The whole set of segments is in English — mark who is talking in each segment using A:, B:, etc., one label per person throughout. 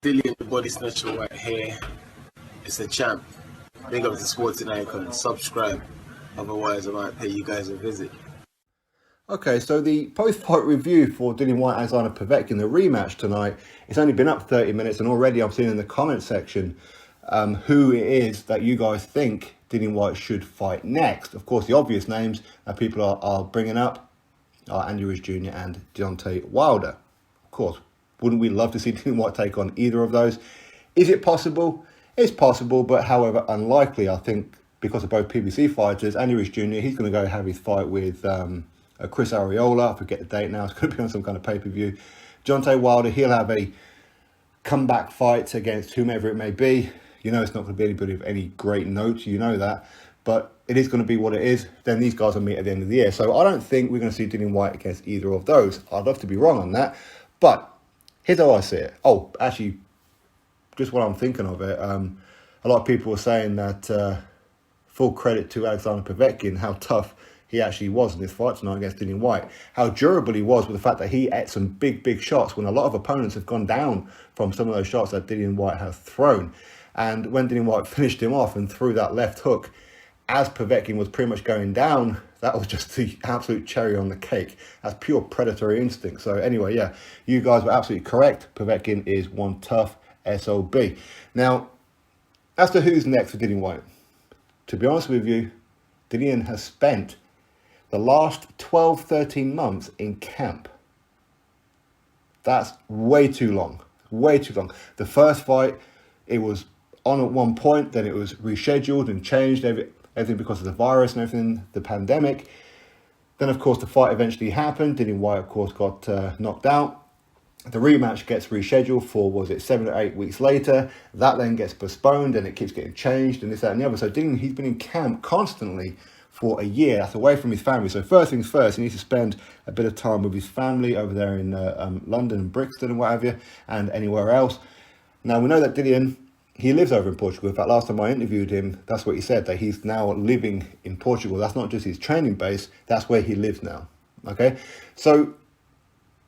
A: Dillian the Body Snatcher White here. It's a champ. Big up to Sporting Icon. Subscribe. Otherwise, I might pay you guys a visit.
B: Okay, so the post-fight review for Dillian Whyte Alexander Povetkin, the rematch tonight, it's only been up 30 minutes, and already I'm seeing in the comment section who it is that you guys think Dillian Whyte should fight next. Of course, the obvious names that people are bringing up are Andy Ruiz Jr. and Deontay Wilder. Of course, wouldn't we love to see Dillian Whyte take on either of those? Is it possible? It's possible, but however unlikely, I think, because of both PBC fighters. Andy Ruiz Jr., he's going to go have his fight with Chris Arreola. I forget the date now. It's going to be on some kind of pay-per-view. Deontay Wilder, he'll have a comeback fight against whomever it may be. You know it's not going to be anybody of any great note. You know that. But it is going to be what it is. Then these guys will meet at the end of the year. So I don't think we're going to see Dillian Whyte against either of those. I'd love to be wrong on that. But here's how I see it. Oh, actually, just what I'm thinking of it. A lot of people were saying that full credit to Alexander Povetkin, how tough he actually was in this fight tonight against Dillian Whyte. How durable he was with the fact that he ate some big shots when a lot of opponents have gone down from some of those shots that Dillian Whyte has thrown. And when Dillian Whyte finished him off and threw that left hook, as Povetkin was pretty much going down, that was just the absolute cherry on the cake. That's pure predatory instinct. So anyway, yeah, you guys were absolutely correct. Povetkin is one tough SOB. Now, as to who's next for Dillian Whyte, to be honest with you, Dillian has spent the last 12, 13 months in camp. That's way too long. Way too long. The first fight, it was on at one point, then it was rescheduled and changed, everything because of the virus and everything, the pandemic. Then, of course, the fight eventually happened. Dillian Whyte, of course, got knocked out. The rematch gets rescheduled for, 7 or 8 weeks later. That then gets postponed and it keeps getting changed and this, that and the other. So Dillian, he's been in camp constantly for a year. That's away from his family. So first things first, he needs to spend a bit of time with his family over there in London and Brixton and what have you, and anywhere else. Now, we know that Dillian, he lives over in Portugal. In fact, last time I interviewed him, that's what he said, that he's now living in Portugal. That's not just his training base, that's where he lives now. Okay? So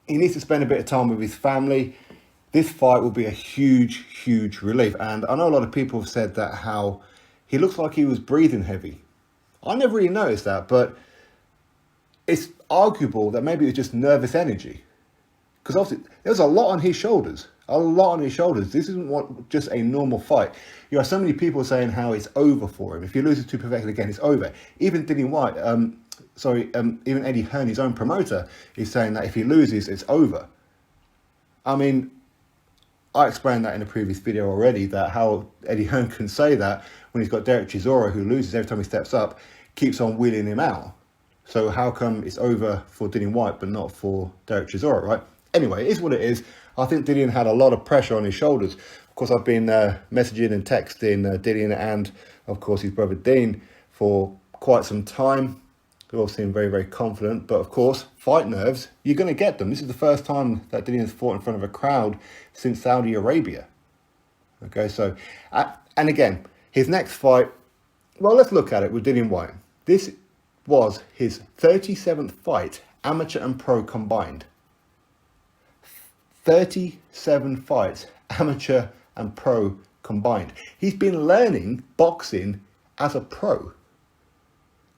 B: he needs to spend a bit of time with his family. This fight will be a huge relief. And I know a lot of people have said that how he looks like he was breathing heavy. I never really noticed that, but it's arguable that maybe it was just nervous energy. Because obviously, there's a lot on his shoulders. A lot on his shoulders. This isn't just a normal fight. You have so many people saying how it's over for him. If he loses to Povetkin again, it's over. Even Dillian Whyte, even Eddie Hearn, his own promoter, is saying that if he loses, it's over. I mean, I explained that in a previous video already, that how Eddie Hearn can say that when he's got Derek Chisora, who loses every time he steps up, keeps on wheeling him out. So how come it's over for Dillian Whyte but not for Derek Chisora, right? Anyway, it is what it is. I think Dillian had a lot of pressure on his shoulders. Of course, I've been messaging and texting Dillian and, of course, his brother Dean for quite some time. They all seem very confident. But, of course, fight nerves, you're going to get them. This is the first time that Dillian's fought in front of a crowd since Saudi Arabia. Okay, so, and again, his next fight, well, let's look at it with Dillian Whyte. This was his 37th fight, amateur and pro combined. 37 fights, amateur and pro combined. He's been learning boxing as a pro.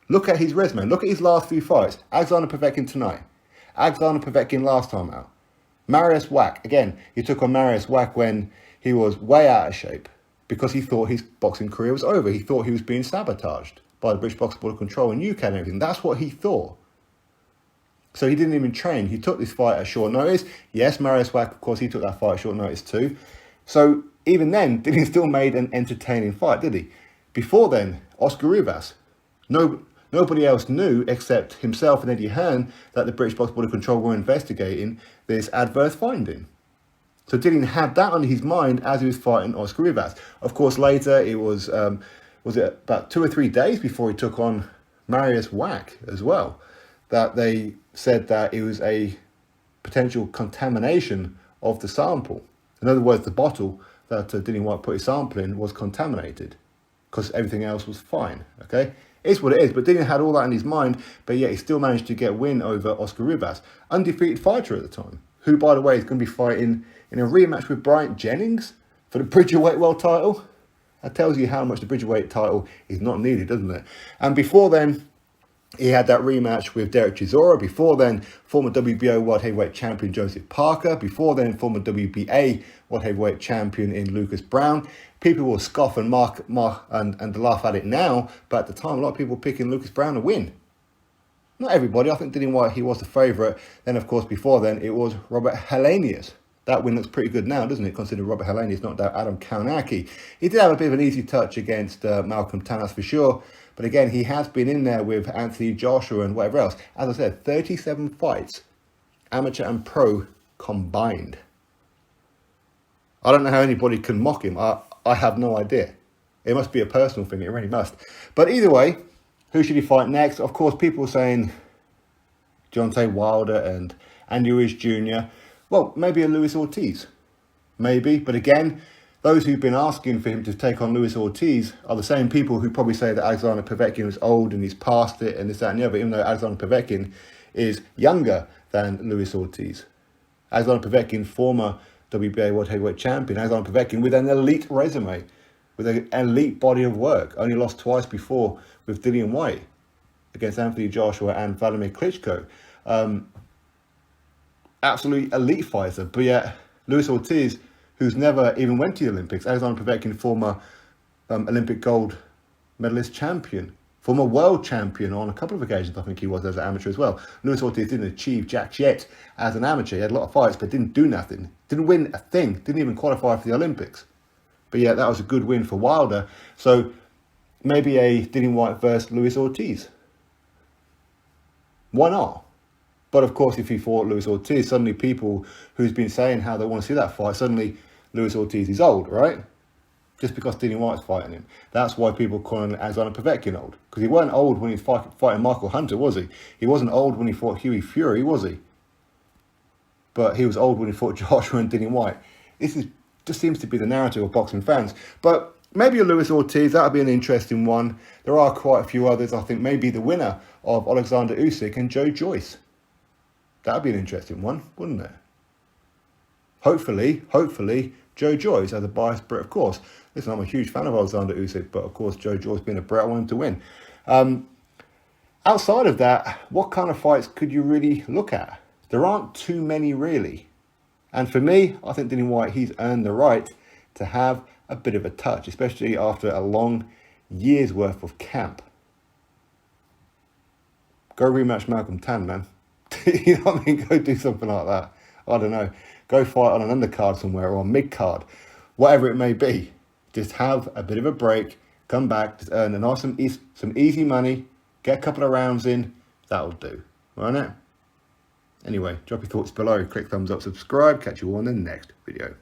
B: Look at his resume. Look at his last few fights. Alexander Povetkin tonight. Alexander Povetkin last time out. Marius Wack. Again, he took on Marius Wack when he was way out of shape because he thought his boxing career was over. He thought he was being sabotaged by the British Boxing Board of Control in UK and everything. That's what he thought. So he didn't even train. He took this fight at short notice. Yes, Marius Wack, of course, he took that fight at short notice too. So even then, Dillian still made an entertaining fight, did he? Before then, Oscar Rivas. Nobody else knew except himself and Eddie Hearn that the British Boxing Board of Control were investigating this adverse finding. So Dillian had that on his mind as he was fighting Oscar Rivas. Of course, later it was it about 2 or 3 days before he took on Marius Wack as well, that they said that it was a potential contamination of the sample. In other words, the bottle that Dillian Whyte put his sample in was contaminated because everything else was fine, okay? It's what it is, but Dillian had all that in his mind, but yet he still managed to get a win over Oscar Rivas, undefeated fighter at the time, who, by the way, is going to be fighting in a rematch with Bryant Jennings for the Bridgerweight World title. That tells you how much the Bridgerweight title is not needed, doesn't it? And before then, he had that rematch with Derek Chisora. Before then, former WBO World Heavyweight Champion Joseph Parker. Before then, former WBA World Heavyweight Champion in Lucas Brown. People will scoff and and laugh at it now, but at the time, a lot of people were picking Lucas Brown to win. Not everybody. I think Dillian Whyte, he was the favourite. Then, of course, before then, it was Robert Helenius. That win looks pretty good now, doesn't it, considering Robert Helenius knocked out Adam Kaunaki. He did have a bit of an easy touch against Malcolm Tanas for sure. But again, he has been in there with Anthony Joshua and whatever else. As I said, 37 fights, amateur and pro combined. I don't know how anybody can mock him. I have no idea. It must be a personal thing. It really must. But either way, who should he fight next? Of course, people are saying Deontay Wilder and Andy Ruiz Jr. Well, maybe a Luis Ortiz. Maybe. But again, those who've been asking for him to take on Luis Ortiz are the same people who probably say that Alexander Povetkin is old and he's past it and this, that and the other, even though Alexander Povetkin is younger than Luis Ortiz. Alexander Povetkin, former WBA World Heavyweight Champion. Alexander Povetkin with an elite resume, with an elite body of work. Only lost twice before with Dillian Whyte against Anthony Joshua and Vladimir Klitschko. Absolutely elite fighter. But yet, Luis Ortiz, who's never even went to the Olympics. Alexander Povetkin, former Olympic gold medalist champion, former world champion on a couple of occasions, I think he was, as an amateur as well. Luis Ortiz didn't achieve jack yet as an amateur. He had a lot of fights, but didn't do nothing. Didn't win a thing. Didn't even qualify for the Olympics. But yeah, that was a good win for Wilder. So maybe a Dillian Whyte versus Luis Ortiz. Why not? But of course, if he fought Luis Ortiz, suddenly people who's been saying how they want to see that fight, suddenly Luis Ortiz is old, right? Just because Dillian Whyte's fighting him. That's why people call him Alexander Povetkin old. Because he wasn't old when he was fighting Michael Hunter, was he? He wasn't old when he fought Hughie Fury, was he? But he was old when he fought Joshua and Dillian Whyte. Just seems to be the narrative of boxing fans. But maybe a Luis Ortiz, that would be an interesting one. There are quite a few others. I think maybe the winner of Alexander Usyk and Joe Joyce. That would be an interesting one, wouldn't it? Hopefully, Joe Joyce as a biased Brit, of course. Listen, I'm a huge fan of Alexander Usyk, but of course, Joe Joyce being a Brit, I want him to win. Outside of that, what kind of fights could you really look at? There aren't too many, really. And for me, I think Dillian Whyte, he's earned the right to have a bit of a touch, especially after a long year's worth of camp. Go rematch Malcolm Tan, man. You know what I mean? Go do something like that. I don't know. Go fight on an undercard somewhere or a mid-card. Whatever it may be. Just have a bit of a break. Come back. Just earn some easy money. Get a couple of rounds in. That'll do. Won't it? Anyway, drop your thoughts below. Click thumbs up, subscribe. Catch you all in the next video.